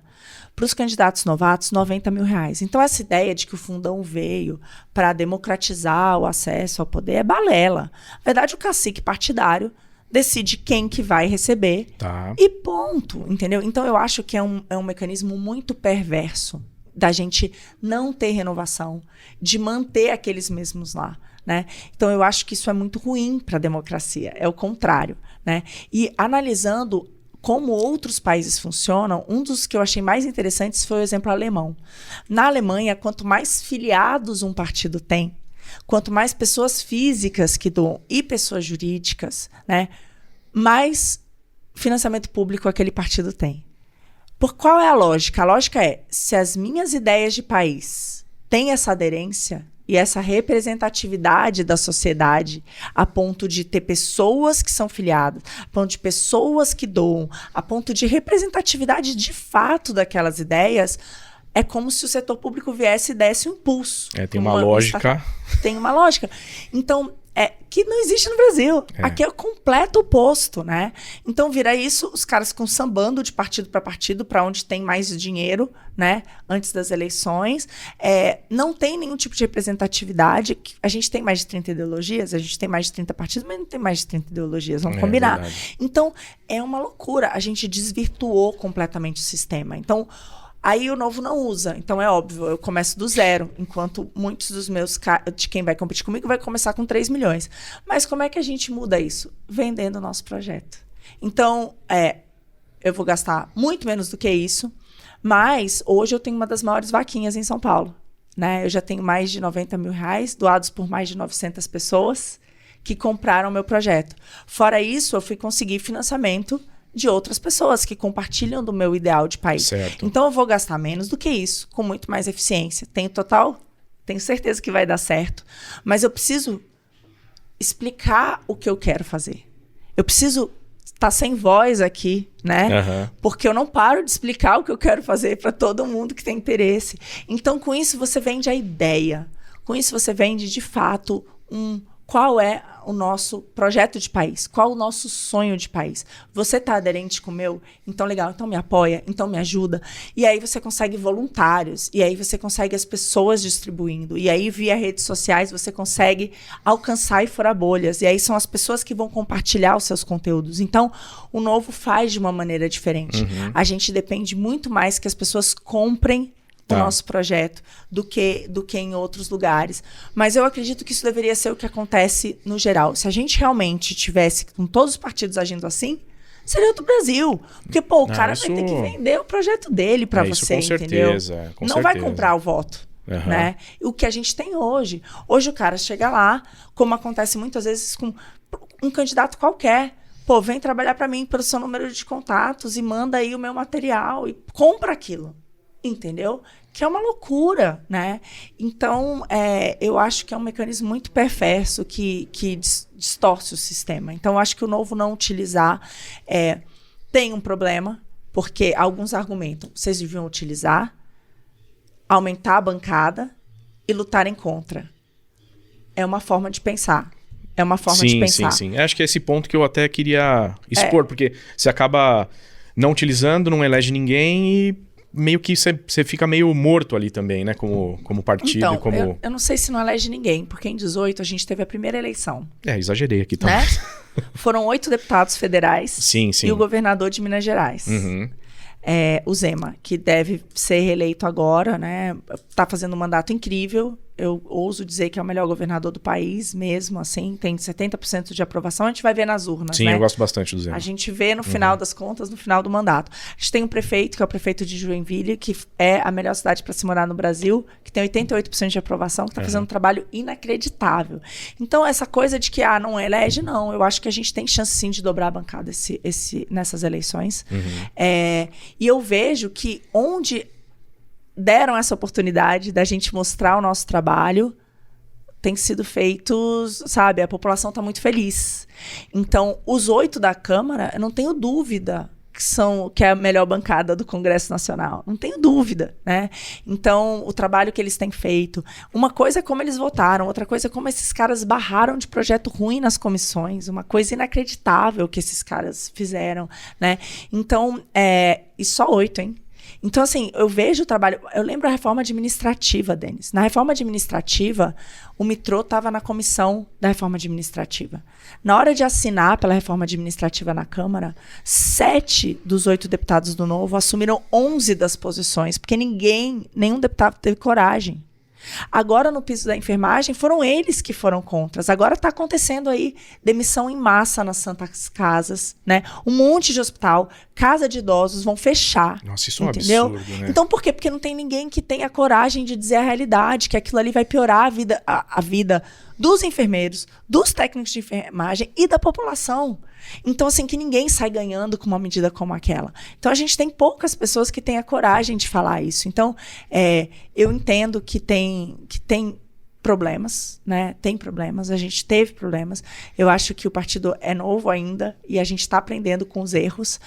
Para os candidatos novatos, R$90 mil. Então, essa ideia de que o fundão veio para democratizar o acesso ao poder é balela. Na verdade, o cacique partidário decide quem que vai receber e ponto, entendeu? Então eu acho que é um mecanismo muito perverso da gente não ter renovação, de manter aqueles mesmos lá, né? Então eu acho que isso é muito ruim para a democracia, é o contrário, né? E analisando como outros países funcionam, um dos que eu achei mais interessantes foi o exemplo alemão. Na Alemanha, quanto mais filiados um partido tem, quanto mais pessoas físicas que doam e pessoas jurídicas, né, mais financiamento público aquele partido tem. Por qual é a lógica? A lógica é, se as minhas ideias de país têm essa aderência e essa representatividade da sociedade a ponto de ter pessoas que são filiadas, a ponto de pessoas que doam, a ponto de representatividade de fato daquelas ideias, é como se o setor público viesse e desse um impulso. Tem uma lógica. Tem uma lógica. Então, que não existe no Brasil. Aqui é o completo oposto, né? Então, vira isso, os caras ficam sambando de partido para onde tem mais dinheiro, né? Antes das eleições. Não tem nenhum tipo de representatividade. A gente tem mais de 30 ideologias, a gente tem mais de 30 partidos, mas não tem mais de 30 ideologias, vamos combinar. Verdade. Então, é uma loucura. A gente desvirtuou completamente o sistema. Então, aí o Novo não usa, então é óbvio, eu começo do zero, enquanto muitos dos meus, de quem vai competir comigo, vai começar com 3 milhões. Mas como é que a gente muda isso? Vendendo o nosso projeto. Então, eu vou gastar muito menos do que isso, mas hoje eu tenho uma das maiores vaquinhas em São Paulo, né? Eu já tenho mais de R$90 mil doados por mais de 900 pessoas que compraram o meu projeto. Fora isso, eu fui conseguir financiamento de outras pessoas que compartilham do meu ideal de país. Certo. Então, eu vou gastar menos do que isso, com muito mais eficiência. Tenho certeza que vai dar certo, mas eu preciso explicar o que eu quero fazer. Eu preciso estar sem voz aqui, né? Uhum. Porque eu não paro de explicar o que eu quero fazer para todo mundo que tem interesse. Então, com isso, você vende a ideia. Com isso, você vende, de fato, qual é o nosso projeto de país? Qual o nosso sonho de país? Você está aderente com o meu? Então, legal. Então, me apoia. Então, me ajuda. E aí, você consegue voluntários. E aí, você consegue as pessoas distribuindo. E aí, via redes sociais, você consegue alcançar e furar bolhas. E aí, são as pessoas que vão compartilhar os seus conteúdos. Então, o Novo faz de uma maneira diferente. Uhum. A gente depende muito mais que as pessoas comprem o nosso projeto do que em outros lugares. Mas eu acredito que isso deveria ser o que acontece no geral. Se a gente realmente tivesse com todos os partidos agindo assim, seria outro Brasil. Porque, o cara vai ter que vender o projeto dele para você, isso com entendeu? Certeza, com Não certeza. vai comprar o voto. Uhum. Né? O que a gente tem hoje. Hoje o cara chega lá, como acontece muitas vezes com um candidato qualquer. Vem trabalhar para mim pelo seu número de contatos e manda aí o meu material e compra aquilo. Entendeu? Que é uma loucura, né? Então, eu acho que é um mecanismo muito perverso que distorce o sistema. Então, eu acho que o Novo não utilizar tem um problema, porque alguns argumentam, vocês deviam utilizar, aumentar a bancada e lutarem contra. É uma forma de pensar. É uma forma de pensar. Sim. Acho que é esse ponto que eu até queria expor, porque você acaba não utilizando, não elege ninguém e meio que você fica meio morto ali também, né? Como partido. Então, e como... eu não sei se não elege ninguém, porque em 2018 a gente teve a primeira eleição. Exagerei aqui também. Né? Foram 8 deputados federais sim. E o governador de Minas Gerais. Uhum. O Zema, que deve ser reeleito agora, né? Tá fazendo um mandato incrível. Eu ouso dizer que é o melhor governador do país mesmo, assim, tem 70% de aprovação, a gente vai ver nas urnas, Sim, né? eu gosto bastante do Zema. A gente vê no final das contas, no final do mandato. A gente tem um prefeito, que é o prefeito de Joinville, que é a melhor cidade para se morar no Brasil, que tem 88% de aprovação, que está fazendo um trabalho inacreditável. Então, essa coisa de que, não elege, não. Eu acho que a gente tem chance, sim, de dobrar a bancada nessas eleições. E eu vejo que onde deram essa oportunidade da gente mostrar o nosso trabalho, tem sido feitos, sabe? A população está muito feliz. Então, os 8 da Câmara, eu não tenho dúvida que é a melhor bancada do Congresso Nacional. Não tenho dúvida, né? Então, o trabalho que eles têm feito. Uma coisa é como eles votaram, outra coisa é como esses caras barraram de projeto ruim nas comissões. Uma coisa inacreditável que esses caras fizeram, né? Então, e só 8, hein? Então, assim, eu vejo o trabalho... Eu lembro a reforma administrativa, Denis. Na reforma administrativa, o Mitrô estava na comissão da reforma administrativa. Na hora de assinar pela reforma administrativa na Câmara, 7 dos 8 deputados do Novo assumiram 11 das posições, porque nenhum deputado teve coragem. Agora, no piso da enfermagem, foram eles que foram contra. Agora está acontecendo aí demissão em massa nas santas casas, né? Um monte de hospital, casa de idosos vão fechar. Nossa, isso é um absurdo, né? Então, por quê? Porque não tem ninguém que tenha coragem de dizer a realidade, que aquilo ali vai piorar a vida dos enfermeiros, dos técnicos de enfermagem e da população. Então, assim, que ninguém sai ganhando com uma medida como aquela. Então, a gente tem poucas pessoas que têm a coragem de falar isso. Então, eu entendo que tem problemas, né? Tem problemas, a gente teve problemas. Eu acho que o partido é novo ainda e a gente está aprendendo com os erros.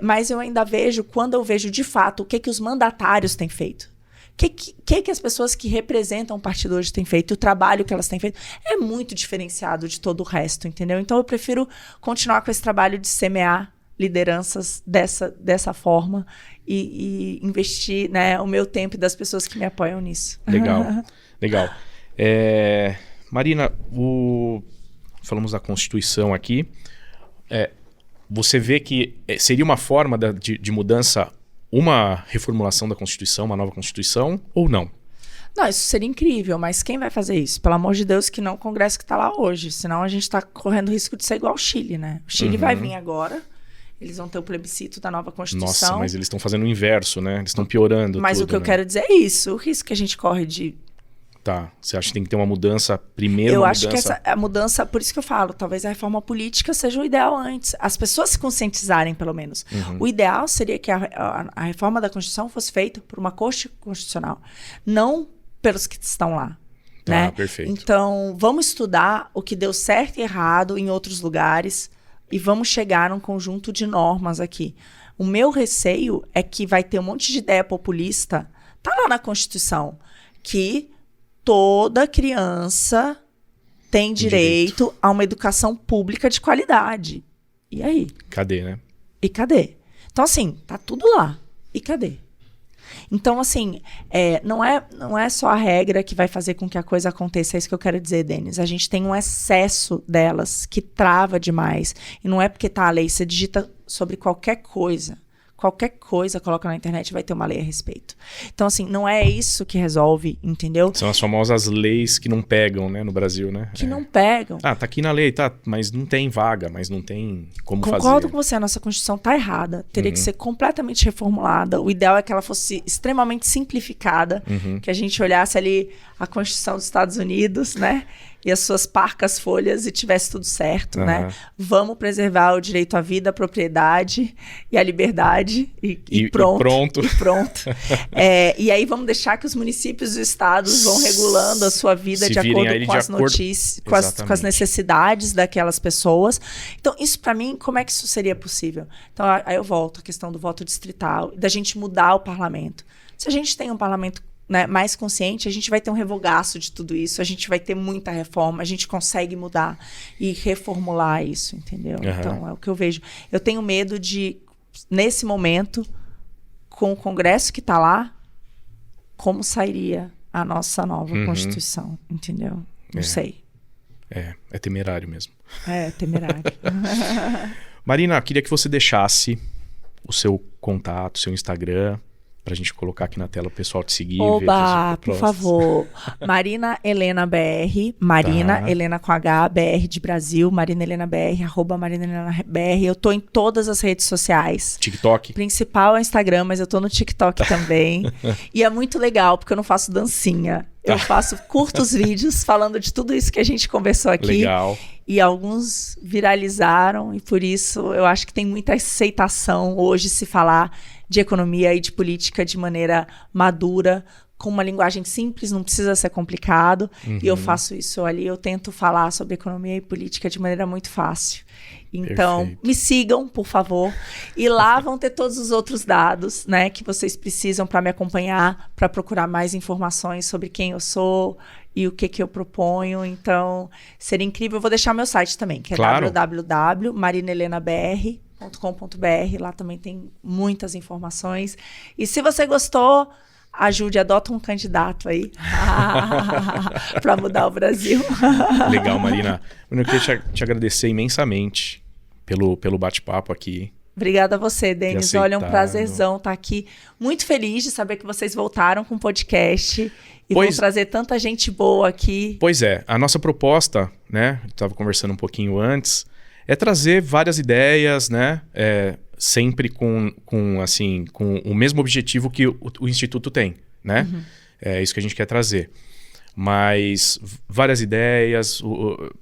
Mas eu ainda vejo, quando eu vejo de fato o que os mandatários têm feito. O que as pessoas que representam o partido hoje têm feito, o trabalho que elas têm feito, é muito diferenciado de todo o resto, entendeu? Então, eu prefiro continuar com esse trabalho de semear lideranças dessa forma e investir, né, o meu tempo e das pessoas que me apoiam nisso. Legal, legal. Marina, falamos da Constituição aqui. Você vê que seria uma forma de mudança, uma reformulação da Constituição, uma nova Constituição, ou não? Não, isso seria incrível, mas quem vai fazer isso? Pelo amor de Deus, que não o Congresso que está lá hoje. Senão a gente está correndo o risco de ser igual ao Chile, né? O Chile vai vir agora, eles vão ter o plebiscito da nova Constituição. Nossa, mas eles estão fazendo o inverso, né? Eles estão piorando mas tudo, o que eu quero dizer é isso, o risco que a gente corre de... Tá, você acha que tem que ter uma mudança primeiro? Eu acho que a mudança, por isso que eu falo, talvez a reforma política seja o ideal antes. As pessoas se conscientizarem, pelo menos. O ideal seria que a reforma da Constituição fosse feita por uma corte constitucional, não pelos que estão lá. Né? Perfeito. Então, vamos estudar o que deu certo e errado em outros lugares e vamos chegar num conjunto de normas aqui. O meu receio é que vai ter um monte de ideia populista, tá lá na Constituição, que toda criança tem direito a uma educação pública de qualidade. E aí? Cadê, né? E cadê? Então, assim, tá tudo lá. E cadê? Então, assim, não é só a regra que vai fazer com que a coisa aconteça. É isso que eu quero dizer, Denis. A gente tem um excesso delas que trava demais. E não é porque tá a lei. Você digita sobre qualquer coisa, coloca na internet, vai ter uma lei a respeito. Então, assim, não é isso que resolve, entendeu? São as famosas leis que não pegam, né, no Brasil, né? Que não pegam. Tá aqui na lei, tá, mas não tem vaga, mas não tem como fazer. Concordo com você, a nossa Constituição tá errada. Teria que ser completamente reformulada. O ideal é que ela fosse extremamente simplificada, que a gente olhasse ali a Constituição dos Estados Unidos, né? E as suas parcas folhas e tivesse tudo certo, né? Vamos preservar o direito à vida, à propriedade e à liberdade e pronto. E pronto. E aí vamos deixar que os municípios e os estados vão regulando a sua vida de acordo com as notícias, com as necessidades daquelas pessoas. Então, isso para mim, como é que isso seria possível? Então, aí eu volto à questão do voto distrital, da gente mudar o parlamento. Se a gente tem um parlamento, né, mais consciente, a gente vai ter um revogaço de tudo isso, a gente vai ter muita reforma, a gente consegue mudar e reformular isso, entendeu? Então, é o que eu vejo. Eu tenho medo de, nesse momento, com o Congresso que está lá, como sairia a nossa nova Constituição, entendeu? Não sei. É temerário mesmo. É temerário. Marina, queria que você deixasse o seu contato, seu Instagram, pra gente colocar aqui na tela o pessoal te seguir. Oba, por favor. Marina Helena BR. Marina Helena com H, BR de Brasil. Marina Helena BR, @Marina Helena BR. Eu tô em todas as redes sociais. TikTok? Principal é o Instagram, mas eu tô no TikTok também. E é muito legal, porque eu não faço dancinha. Eu faço curtos vídeos falando de tudo isso que a gente conversou aqui. Legal. E alguns viralizaram, e por isso eu acho que tem muita aceitação hoje se falar de economia e de política de maneira madura, com uma linguagem simples, não precisa ser complicado. E eu faço isso ali, eu tento falar sobre economia e política de maneira muito fácil. Então, me sigam, por favor. E lá vão ter todos os outros dados, né, que vocês precisam para me acompanhar, para procurar mais informações sobre quem eu sou e o que eu proponho. Então, seria incrível. Eu vou deixar meu site também, que é www.marinahelenabr.com.br. .com.br, lá também tem muitas informações. E se você gostou, ajude, adota um candidato aí para mudar o Brasil. Legal, Marina. Eu queria te agradecer imensamente pelo bate-papo aqui. Obrigada a você, Denis. Olha, é um prazerzão estar aqui. Muito feliz de saber que vocês voltaram com o podcast e vão trazer tanta gente boa aqui. Pois é, a nossa proposta, né? Eu estava conversando um pouquinho antes, é trazer várias ideias, né? Sempre com o mesmo objetivo que o Instituto tem, né? Uhum. É isso que a gente quer trazer. Mas várias ideias,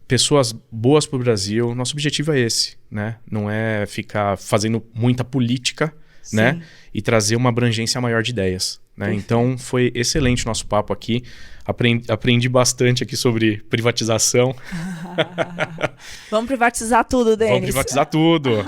pessoas boas para o Brasil. Nosso objetivo é esse, né? Não é ficar fazendo muita política, né? E trazer uma abrangência maior de ideias, né? Então foi excelente o nosso papo aqui. Aprendi bastante aqui sobre privatização. Vamos privatizar tudo, Denis. Vamos privatizar tudo.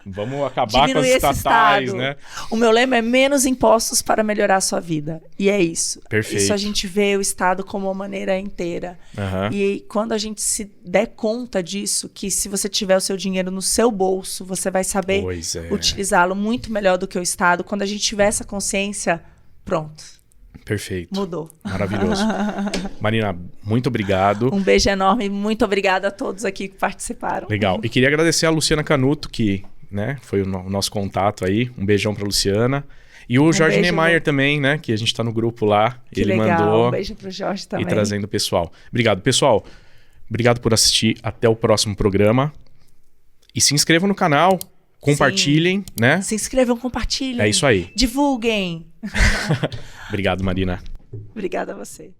Vamos acabar com as estatais, né? O meu lema é menos impostos para melhorar a sua vida. E é isso. Perfeito. Isso a gente vê o Estado como uma maneira inteira. Uhum. E quando a gente se der conta disso, que se você tiver o seu dinheiro no seu bolso, você vai saber utilizá-lo muito melhor do que o Estado. Quando a gente tiver essa consciência, pronto. Perfeito. Mudou. Maravilhoso. Marina, muito obrigado. Um beijo enorme. Muito obrigada a todos aqui que participaram. Legal. E queria agradecer a Luciana Canuto, que foi o nosso contato aí. Um beijão para a Luciana. E o Jorge Niemeyer também, né? Que a gente está no grupo lá. Que ele legal. Mandou. Um beijo para o Jorge também. E trazendo o pessoal. Obrigado, pessoal. Obrigado por assistir. Até o próximo programa. E se inscrevam no canal. Compartilhem, né? Se inscrevam, compartilhem. É isso aí. Divulguem. Obrigado, Marina. Obrigada a você.